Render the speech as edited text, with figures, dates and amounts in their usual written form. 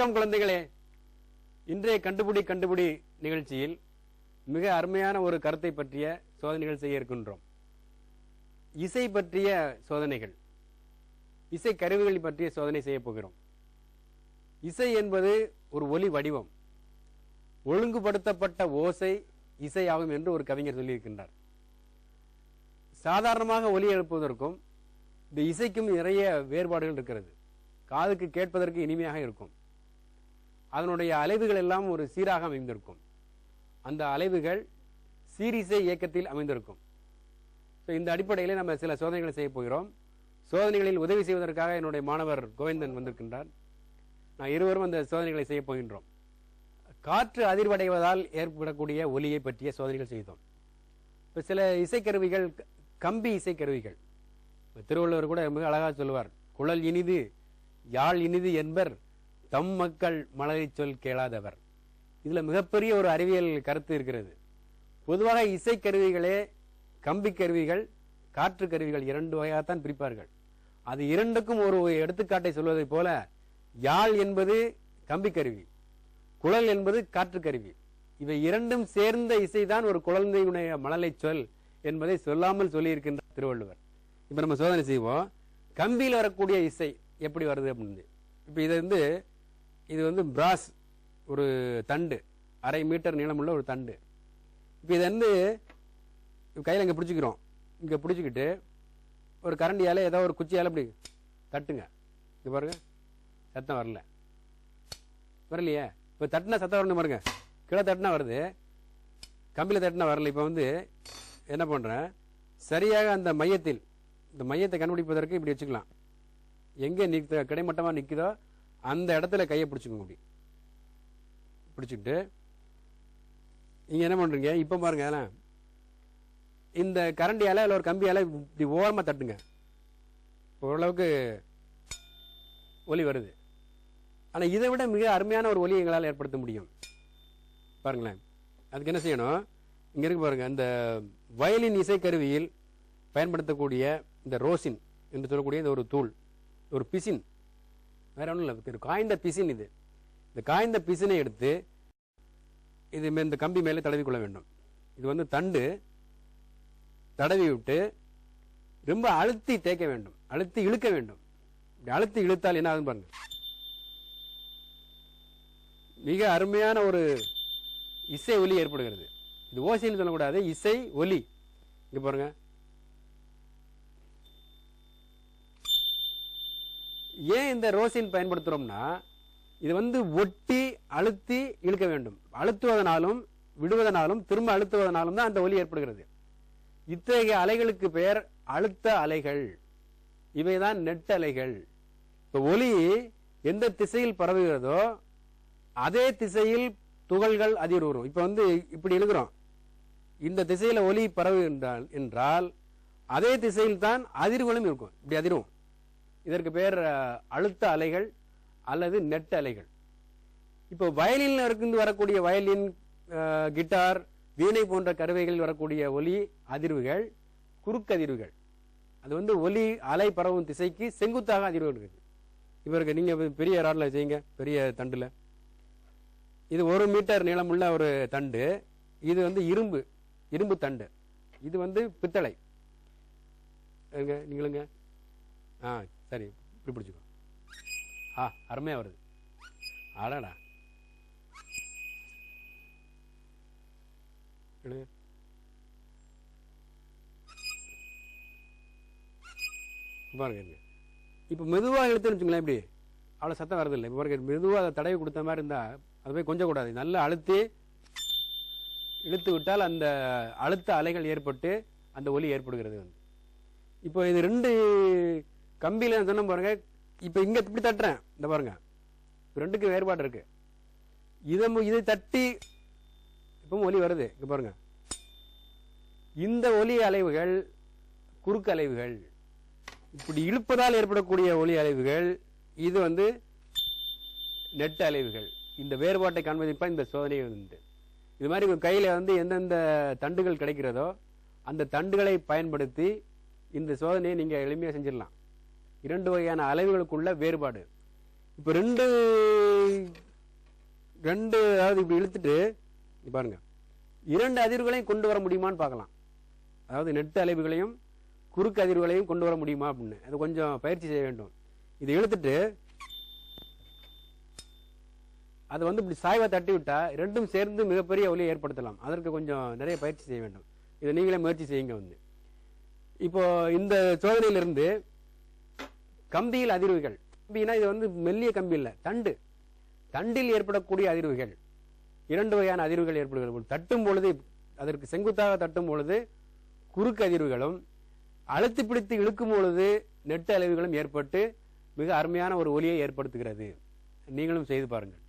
வணக்கம் குழந்தைகளே. இன்றைய கண்டுபிடி நிகழ்ச்சியில் மிக அருமையான ஒரு கருத்தை பற்றிய சோதனைகள் செய்ய இருக்கின்றோம். இசை பற்றிய சோதனைகள், இசை கருவிகள் பற்றிய சோதனை செய்ய போகிறோம். இசை என்பது ஒரு ஒலி வடிவம், ஒழுங்குபடுத்தப்பட்ட ஓசை இசையாகும் என்று ஒரு கவிஞர் சொல்லியிருக்கின்றார். சாதாரணமாக ஒலி எழுப்புவதற்கும் இந்த இசைக்கும் நிறைய வேறுபாடுகள் இருக்கிறது. காதுக்கு கேட்பதற்கு இனிமையாக இருக்கும், அதனுடைய அலைவுகள் எல்லாம் ஒரு சீராக அமைந்திருக்கும், அந்த அலைவுகள் சீரிசை இயக்கத்தில் அமைந்திருக்கும். இந்த அடிப்படையில் நம்ம சில சோதனைகளை செய்ய போகிறோம். சோதனைகளில் உதவி செய்வதற்காக என்னுடைய மாணவர் கோவிந்தன் வந்திருக்கின்றார். நான் இருவரும் அந்த சோதனைகளை செய்ய போகின்றோம். காற்று அதிர்வடைவதால் ஏற்படக்கூடிய ஒலியை பற்றிய சோதனைகள் செய்தோம். இப்போ சில இசைக்கருவிகள் கம்பி இசைக்கருவிகள், திருவள்ளுவர் கூட மிக அழகாக சொல்லுவார், குழல் இனிது யாழ் இனிது என்பர் தம் மக்கள் மலரை சொல் கேளாதவர். இதுல மிகப்பெரிய ஒரு அறிவியல் கருத்து இருக்கிறது. பொதுவாக இசைக்கருவிகளே கம்பி கருவிகள், காற்று கருவிகள் இரண்டு வகையாகத்தான் பிரிப்பார்கள். அது இரண்டுக்கும் ஒரு எடுத்துக்காட்டை சொல்வதை போல, யாழ் என்பது கம்பி கருவி, குழல் என்பது காற்று கருவி. இவை இரண்டும் சேர்ந்த இசைதான் ஒரு குழந்தையுடைய மழலை சொல் என்பதை சொல்லாமல் சொல்லி இருக்கின்றார் திருவள்ளுவர். இப்ப நம்ம சோதனை செய்வோம். கம்பியில் வரக்கூடிய இசை எப்படி வருது அப்படின்னு. இப்ப இது வந்து பிராஸ், ஒரு தண்டு, 1/2 மீட்டர் நீளமுள்ள ஒரு தண்டு. இப்ப இது கையில் இங்க பிடிச்சிக்கிறோம். இங்க பிடிச்சிக்கிட்டு ஒரு கரண்டியால ஏதோ ஒரு குச்சியால இப்படி தட்டுங்க. இது பாருங்க, சத்தம் வரலையே. இப்ப தட்டினா சத்தம் வரணும் பாருங்க. கீழே தட்டினா வருது, கம்பியில தட்டினா வரல. இப்ப என்ன பண்றேன், சரியாக அந்த மையத்தில், இந்த மையத்தை கண்டுபிடிப்பதற்கு இப்படி வச்சுக்கலாம். எங்க கிடைமட்டமா நிக்குதோ அந்த இடத்துல கையை பிடிச்சுக்கோங்க. அப்படி பிடிச்சுக்கிட்டு நீங்க என்ன பண்றீங்க, இப்ப பாருங்க, இந்த கரண்டியால இல்ல ஒரு கம்பியால இப்படி ஓரமா தட்டுங்க. ஓரளவுக்கு ஒலி வருது. ஆனா இதை விட மிக அருமையான ஒரு ஒலி எங்களால் ஏற்படுத்த முடியும். பாருங்களேன், அதுக்கு என்ன செய்யணும், இங்க இருக்கு பாருங்க, இந்த வயலின் இசைக்கருவியில் பயன்படுத்தக்கூடிய இந்த ரோசின் என்று சொல்லக்கூடிய இந்த ஒரு தூள், ஒரு பிசின், வேற ஒன்றும் இல்லை, காய்ந்த பிசின். இந்த காய்ந்த பிசினை எடுத்து இது இந்த கம்பி மேலே தடவி கொள்ள வேண்டும். இது தண்டு தடவி விட்டு ரொம்ப அழுத்தி தேய்க்க வேண்டும், அழுத்தி இழுக்க வேண்டும். அழுத்தி இழுத்தால் என்ன ஆகுதுன்னு பாருங்க, மிக அருமையான ஒரு இசை ஒலி ஏற்படுகிறது. இது ஓசைன்னு சொல்லக்கூடாது, இசை ஒலி. இங்க பாருங்க, ஏன் இந்த ரோசின் பயன்படுத்துறோம்னா, இது ஒட்டி அழுத்தி இழுக்க வேண்டும். அழுத்துவதனாலும் விடுவதனாலும் திரும்ப அழுத்துவதனாலும் தான் அந்த ஒலி ஏற்படுகிறது. இத்தகைய அலைகளுக்கு பெயர் அழுத்த அலைகள். இவைதான் நெட் அலைகள். இப்ப ஒலி எந்த திசையில் பரவுகிறதோ அதே திசையில் துகள்கள் அதிர்வு வரும். இப்ப இப்படி இழுக்கிறோம், இந்த திசையில ஒலி பரவு என்றால் அதே திசையில் தான் அதிர்வுகளும் இருக்கும். இப்படி அதிர்வும். இதற்கு பெயர் அழுத்த அலைகள் அல்லது நெட் அலைகள். இப்போ வயலின் இருந்து வரக்கூடிய வயலின், கிட்டார், வீணை போன்ற கருவிகளில் வரக்கூடிய ஒலி அதிர்வுகள் குறுக்கதிர்வுகள். அது ஒலி அலை பரவும் திசைக்கு செங்குத்தாக அதிர்வு இருக்குது. இவருக்கு நீங்க பெரிய ராட்ல செய்யுங்க, பெரிய தண்டுல. இது 1 மீட்டர் நீளமுள்ள ஒரு தண்டு. இது இரும்பு தண்டு. இது பித்தளை. நீங்களுங்க சரி, இப்படி பிடிச்சுக்கோ. அருமையா வருது. ஆடாடா, பாருங்க. இப்ப மெதுவா இழுத்துன்னு வச்சுங்களேன், இப்படி அவ்வளவு சத்தம் வருது இல்லை. இப்ப பாருங்க, மெதுவா தடவை கொடுத்த மாதிரி இருந்தா அது போய் கொஞ்சம் கூடாது, நல்லா அழுத்தி இழுத்து விட்டால் அந்த அழுத்த அலைகள் ஏற்பட்டு அந்த ஒலி ஏற்படுகிறது. இப்போ இது 2 கம்பியில சொன்ன பாருங்க. இப்ப இங்க இப்படி தட்டுறேன், இந்த பாருங்க, 2க்கு வேறுபாடு இருக்கு. இதை தட்டி இப்பவும் ஒலி வருது. இங்க பாருங்க, இந்த ஒலி அலைவுகள் குறுக்கு அலைவுகள். இப்படி இழுப்பதால் ஏற்படக்கூடிய ஒலி அலைவுகள் இது நெட் அலைவுகள். இந்த வேறுபாட்டை காண்பதிப்பா இந்த சோதனை இது மாதிரி கையில எந்தெந்த தண்டுகள் கிடைக்கிறதோ அந்த தண்டுகளை பயன்படுத்தி இந்த சோதனையை நீங்க எளிமையா செஞ்சிடலாம். 2 வகையான அலைவுகளுக்குள்ள வேறுபாடு. இப்ப 2 2 அதாவது இப்படி இழுத்துட்டு பாருங்க 2 அதிர்வுகளையும் கொண்டு வர முடியுமான்னு பார்க்கலாம். அதாவது நெட்டு அலைவுகளையும் குறுக்கு அதிர்வுகளையும் கொண்டு வர முடியுமா அப்படின்னு அது கொஞ்சம் பயிற்சி செய்ய வேண்டும். இதை இழுத்துட்டு அது இப்படி சாய்வா தட்டி விட்டா 2ம் சேர்ந்து மிகப்பெரிய ஒலியை ஏற்படுத்தலாம். அதற்கு கொஞ்சம் நிறைய பயிற்சி செய்ய வேண்டும். இதை நீங்களே முயற்சி செய்யுங்க. இப்போ இந்த சோதனையிலிருந்து கம்பியில் அதிர்வுகள், கம்பினா இது மெல்லிய கம்பி இல்லை, தண்டில் ஏற்படக்கூடிய அதிர்வுகள், 2 வகையான அதிர்வுகள் ஏற்படுகிறது. தட்டும் பொழுது அதற்கு செங்குத்தாக தட்டும் பொழுது குறுக்கு அதிர்வுகளும், அழுத்தி பிடித்து இழுக்கும் பொழுது நெட்டு அலைவுகளும் ஏற்பட்டு மிக அருமையான ஒரு ஒலியை ஏற்படுத்துகிறது. நீங்களும் செய்து பாருங்கள்.